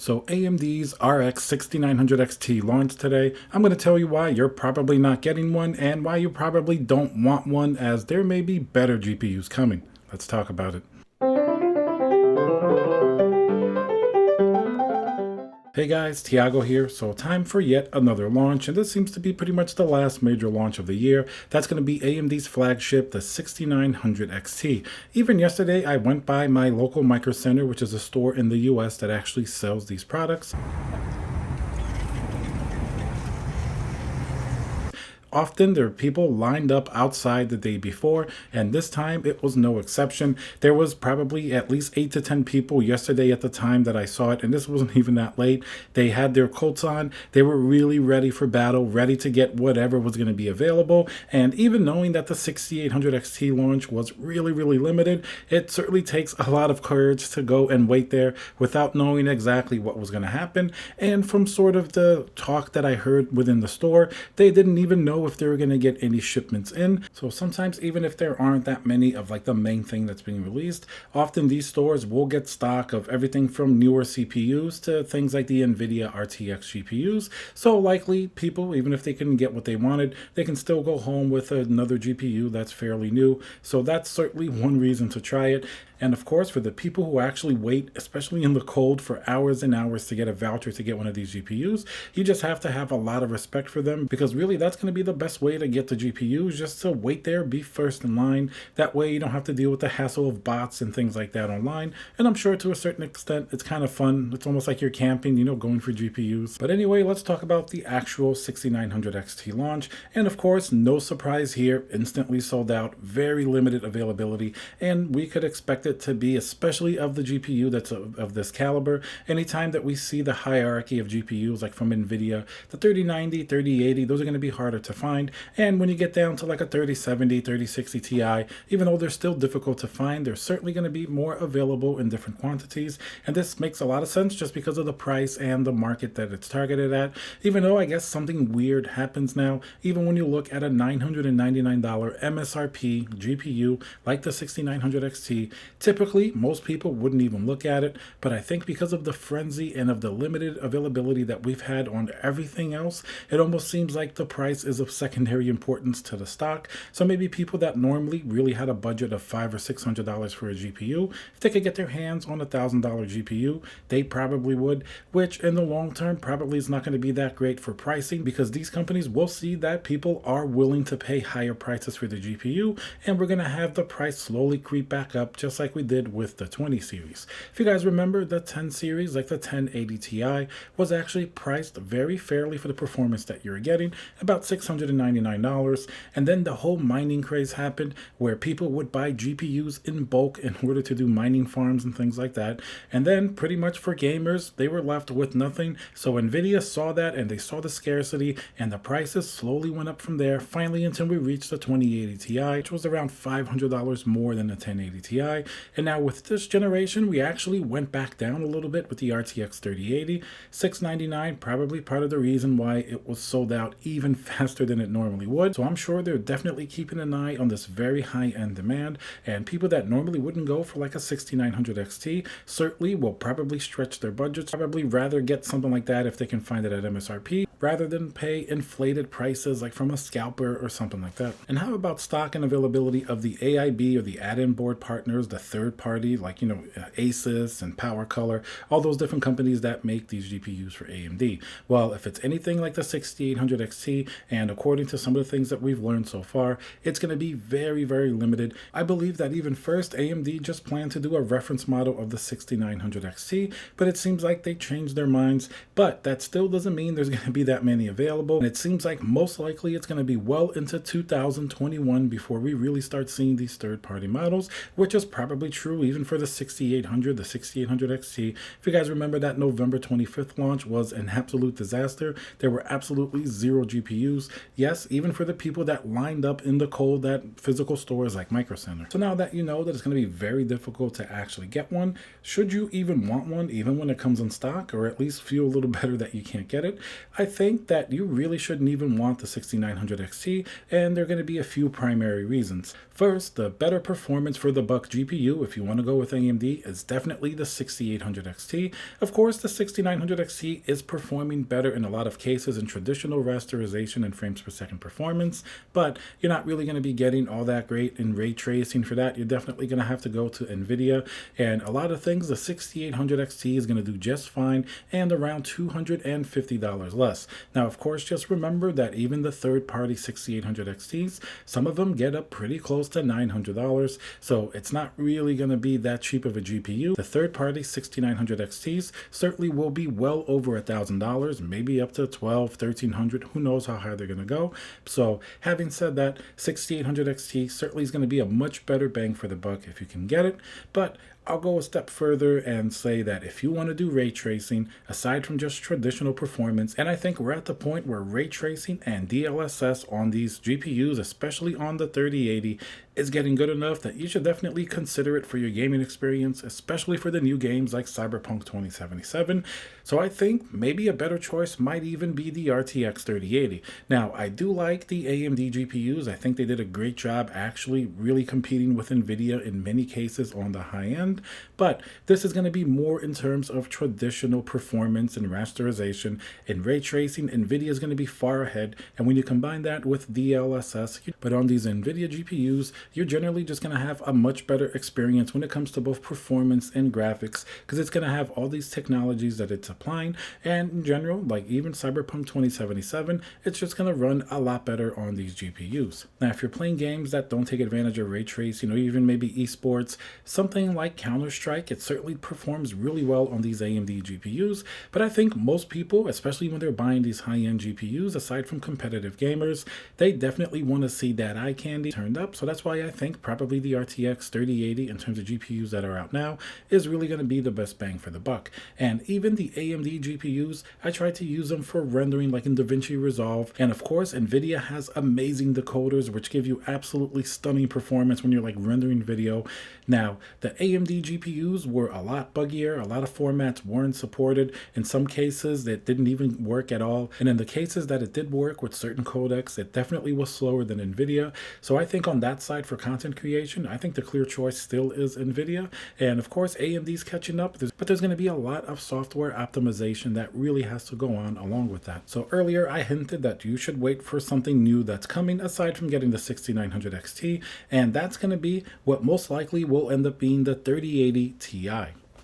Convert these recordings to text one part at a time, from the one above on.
So AMD's RX 6900 XT launched today. I'm going to tell you why you're probably not getting one and why you probably don't want one, as there may be better GPUs coming. Let's talk about it. Hey guys, Tiago here. So time for yet another launch, and this seems to be pretty much the last major launch of the year. That's going to be AMD's flagship, the 6900 XT. Even yesterday, I went by my local Micro Center, which is a store in the US that actually sells these products. Often there are people lined up outside the day before, and this time it was no exception. There was probably at least 8 to 10 people yesterday at the time that I saw it, and this wasn't even that late. They had their coats on. They were really ready for battle, ready to get whatever was going to be available. And even knowing that the 6800 XT launch was really limited, it certainly takes a lot of courage to go and wait there without knowing exactly what was going to happen. And from sort of the talk that I heard within the store, they didn't even know if they were going to get any shipments in. So sometimes even if there aren't that many of like the main thing that's being released, often these stores will get stock of everything from newer CPUs to things like the Nvidia RTX GPUs. So likely people, even if they couldn't get what they wanted, they can still go home with another GPU that's fairly new. So that's certainly one reason to try it. And of course, for the people who actually wait, especially in the cold, for hours and hours to get a voucher to get one of these GPUs, you just have to have a lot of respect for them, because really that's going to be the best way to get the GPUs, just to wait there, be first in line. That way you don't have to deal with the hassle of bots and things like that online. And I'm sure to a certain extent, it's kind of fun. It's almost like you're camping, going for GPUs. But anyway, let's talk about the actual 6900 XT launch. And of course, no surprise here, instantly sold out, very limited availability, and we could expect it to be, especially of the GPU that's of this caliber. Anytime that we see the hierarchy of GPUs like from Nvidia, the 3090, 3080, those are going to be harder to find. And when you get down to like a 3070, 3060 Ti, even though they're still difficult to find, they're certainly going to be more available in different quantities. And this makes a lot of sense just because of the price and the market that it's targeted at. Even though I guess something weird happens now, even when you look at a $999 MSRP GPU like the 6900 XT, typically, most people wouldn't even look at it, but I think because of the frenzy and of the limited availability that we've had on everything else, it almost seems like the price is of secondary importance to the stock. So maybe people that normally really had a budget of $500 or $600 for a GPU, if they could get their hands on a $1,000 GPU, they probably would, which in the long term probably is not going to be that great for pricing, because these companies will see that people are willing to pay higher prices for the GPU, and we're going to have the price slowly creep back up, just like we did with the 20 series. If you guys remember, the 10 series, like the 1080 Ti, was actually priced very fairly for the performance that you're getting, about $699. And then the whole mining craze happened, where people would buy GPUs in bulk in order to do mining farms and things like that. And then pretty much for gamers, they were left with nothing. So Nvidia saw that, and they saw the scarcity, and the prices slowly went up from there, finally until we reached the 2080 Ti, which was around $500 more than the 1080 Ti. And now with this generation, we actually went back down a little bit with the RTX 3080, $699, probably part of the reason why it was sold out even faster than it normally would. So I'm sure they're definitely keeping an eye on this very high-end demand, and people that normally wouldn't go for like a 6900 XT certainly will probably stretch their budgets, probably rather get something like that if they can find it at MSRP, rather than pay inflated prices like from a scalper or something like that. And how about stock and availability of the AIB, or the add-in board partners, the third party, like Asus and Power Color, all those different companies that make these GPUs for AMD? Well, if it's anything like the 6800 XT, and according to some of the things that we've learned so far, it's going to be very limited. I believe that even first, AMD just planned to do a reference model of the 6900 XT, but it seems like they changed their minds. But that still doesn't mean there's going to be that many available, and it seems like most likely it's going to be well into 2021 before we really start seeing these third-party models, which is probably true even for the 6800, the 6800 XT. If you guys remember, that November 25th launch was an absolute disaster. There were absolutely zero GPUs. Yes, even for the people that lined up in the cold at physical stores like Micro Center. So now that you know that it's going to be very difficult to actually get one, should you even want one, even when it comes in stock, or at least feel a little better that you can't get it, I think think that you really shouldn't even want the 6900 XT, and there are going to be a few primary reasons. First, the better performance for the buck GPU, if you want to go with AMD, is definitely the 6800 XT. Of course, the 6900 XT is performing better in a lot of cases in traditional rasterization and frames per second performance, but you're not really going to be getting all that great in ray tracing for that. You're definitely going to have to go to Nvidia, and a lot of things the 6800 XT is going to do just fine and around $250 less. Now, of course, just remember that even the third-party 6800 XTs, some of them get up pretty close to $900, so it's not really going to be that cheap of a GPU. The third-party 6900 XTs certainly will be well over $1,000, maybe up to $1,200, $1,300, who knows how high they're going to go. So having said that, 6800 XT certainly is going to be a much better bang for the buck if you can get it, but I'll go a step further and say that if you want to do ray tracing, aside from just traditional performance, and I think we're at the point where ray tracing and DLSS on these GPUs, especially on the 3080, is getting good enough that you should definitely consider it for your gaming experience, especially for the new games like Cyberpunk 2077. So I think maybe a better choice might even be the RTX 3080. Now, I do like the AMD GPUs. I think they did a great job actually really competing with Nvidia in many cases on the high end, but this is going to be more in terms of traditional performance and rasterization. In ray tracing, Nvidia is going to be far ahead, and when you combine that with DLSS, but on these Nvidia GPUs, you're generally just going to have a much better experience when it comes to both performance and graphics, because it's going to have all these technologies that it's applying, and in general, like even Cyberpunk 2077, it's just going to run a lot better on these GPUs. Now, if you're playing games that don't take advantage of ray tracing, even maybe esports, something like Counter-Strike, it certainly performs really well on these AMD GPUs, but I think most people, especially when they're buying these high-end GPUs, aside from competitive gamers, they definitely want to see that eye candy turned up. So that's why I think probably the RTX 3080 in terms of GPUs that are out now is really going to be the best bang for the buck. And even the AMD GPUs, I try to use them for rendering like in DaVinci Resolve, and of course Nvidia has amazing decoders which give you absolutely stunning performance when you're like rendering video. Now, the AMD GPUs were a lot buggier, a lot of formats weren't supported, in some cases that didn't even work at all, and in the cases that it did work with certain codecs, it definitely was slower than Nvidia. So I think on that side for content creation, I think the clear choice still is Nvidia, and of course AMD's catching up, but there's going to be a lot of software optimization that really has to go on along with that. So earlier I hinted that you should wait for something new that's coming aside from getting the 6900 XT, and that's going to be what most likely will end up being the 3080 Ti.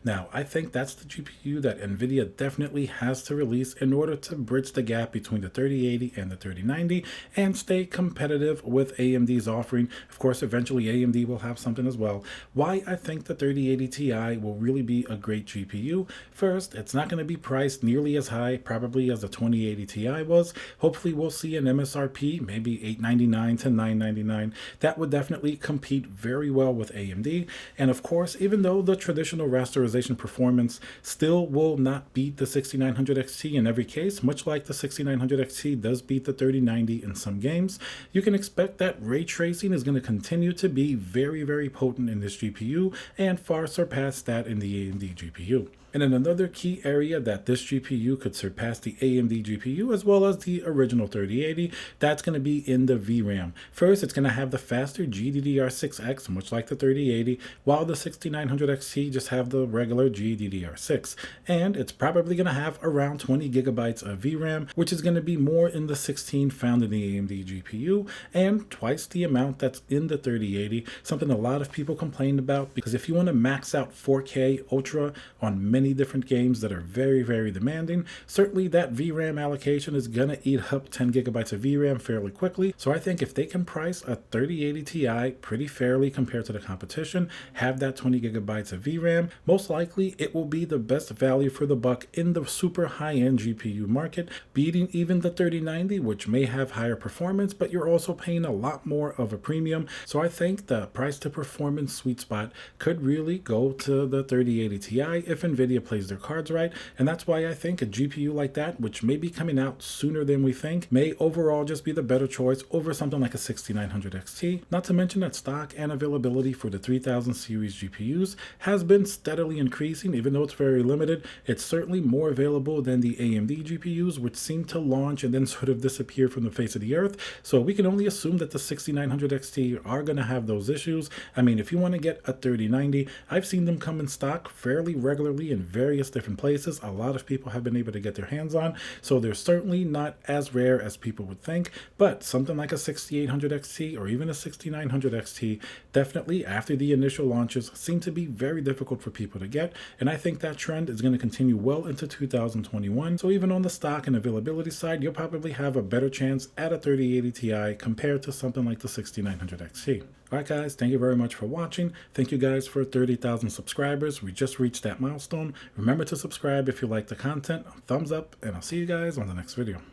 Now, I think that's the GPU that Nvidia definitely has to release in order to bridge the gap between the 3080 and the 3090 and stay competitive with AMD's offering. Of course, eventually AMD will have something as well. Why I think the 3080 Ti will really be a great GPU? First, it's not going to be priced nearly as high probably as the 2080 Ti was. Hopefully we'll see an MSRP, maybe $899 to $999. That would definitely compete very well with AMD. And of course, even though the traditional rasterization performance still will not beat the 6900 XT in every case, much like the 6900 XT does beat the 3090 in some games, you can expect that ray tracing is going to continue to be very, very potent in this GPU and far surpass that in the AMD GPU. And in another key area that this GPU could surpass the AMD GPU as well as the original 3080, that's going to be in the VRAM. First, it's going to have the faster GDDR6x, much like the 3080, while the 6900 XT just have the regular GDDR6. And it's probably going to have around 20 gigabytes of VRAM, which is going to be more in the 16 found in the AMD GPU, and twice the amount that's in the 3080, something a lot of people complained about, because if you want to max out 4K Ultra on many different games that are very, very demanding, certainly that VRAM allocation is gonna eat up 10 gigabytes of VRAM fairly quickly. So I think if they can price a 3080 Ti pretty fairly compared to the competition, have that 20 gigabytes of VRAM, most likely it will be the best value for the buck in the super high-end GPU market, beating even the 3090, which may have higher performance, but you're also paying a lot more of a premium. So I think the price to performance sweet spot could really go to the 3080 Ti if Nvidia Nvidia plays their cards right, and that's why I think a GPU like that, which may be coming out sooner than we think, may overall just be the better choice over something like a 6900 XT. Not to mention that stock and availability for the 3000 series GPUs has been steadily increasing. Even though it's very limited, it's certainly more available than the AMD GPUs, which seem to launch and then sort of disappear from the face of the earth. So we can only assume that the 6900 XT are going to have those issues. I mean, if you want to get a 3090, I've seen them come in stock fairly regularly in various different places. A lot of people have been able to get their hands on, so they're certainly not as rare as people would think. But something like a 6800 XT or even a 6900 XT, definitely after the initial launches, seem to be very difficult for people to get, and I think that trend is going to continue well into 2021. So even on the stock and availability side, you'll probably have a better chance at a 3080 Ti compared to something like the 6900 XT. Alright guys, thank you very much for watching. Thank you guys for 30,000 subscribers. We just reached that milestone. Remember to subscribe if you like the content, thumbs up, and I'll see you guys on the next video.